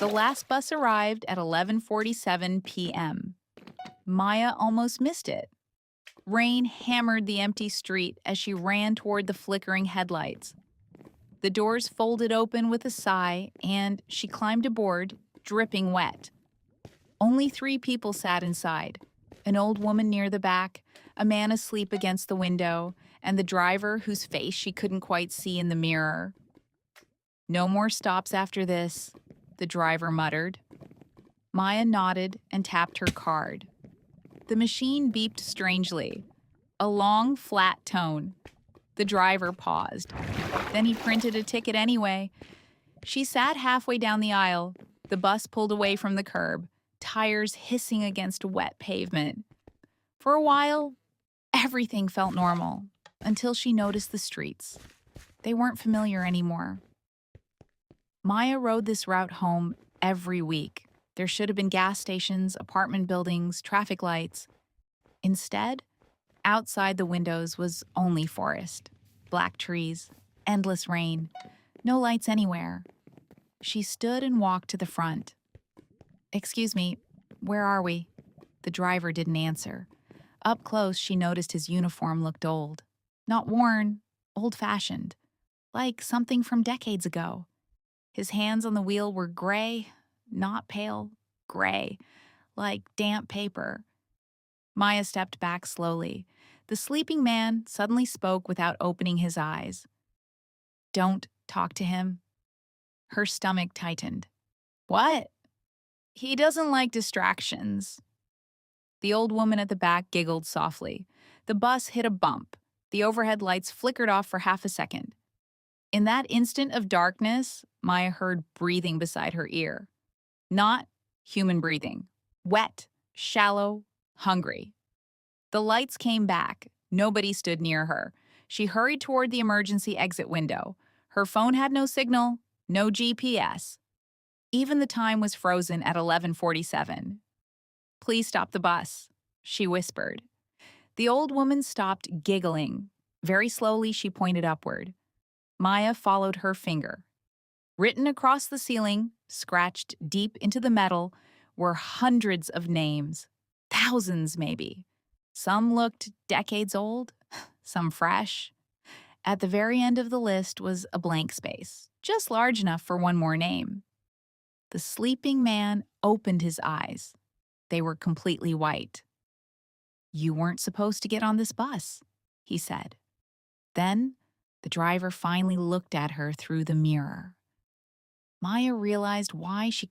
The last bus arrived at 11:47 p.m. Maya almost missed it. Rain hammered the empty street as she ran toward the flickering headlights. The doors folded open with a sigh, and she climbed aboard, dripping wet. Only 3 people sat inside: an old woman near the back, a man asleep against the window, and the driver whose face she couldn't quite see in the mirror. "No more stops after this," the driver muttered. Maya nodded and tapped her card. The machine beeped strangely, a long, flat tone. The driver paused. Then he printed a ticket anyway. She sat halfway down the aisle. The bus pulled away from the curb, tires hissing against wet pavement. For a while, everything felt normal, until she noticed the streets. They weren't familiar anymore. Maya rode this route home every week. There should have been gas stations, apartment buildings, traffic lights. Instead, outside the windows was only forest, black trees, endless rain, no lights anywhere. She stood and walked to the front. "Excuse me, where are we?" The driver didn't answer. Up close, she noticed his uniform looked old. Not worn, old-fashioned, like something from decades ago. His hands on the wheel were gray, not pale, gray, like damp paper. Maya stepped back slowly. The sleeping man suddenly spoke without opening his eyes. "Don't talk to him." Her stomach tightened. "What?" "He doesn't like distractions." The old woman at the back giggled softly. The bus hit a bump. The overhead lights flickered off for half a second. In that instant of darkness, Maya heard breathing beside her ear. Not human breathing. Wet, shallow, hungry. The lights came back. Nobody stood near her. She hurried toward the emergency exit window. Her phone had no signal, no GPS. Even the time was frozen at 11:47. "Please stop the bus," she whispered. The old woman stopped, giggling. Very slowly, she pointed upward. Maya followed her finger. Written across the ceiling, scratched deep into the metal, were hundreds of names. Thousands, maybe. Some looked decades old, some fresh. At the very end of the list was a blank space, just large enough for one more name. The sleeping man opened his eyes. They were completely white. "You weren't supposed to get on this bus," he said. Then the driver finally looked at her through the mirror. Maya realized why she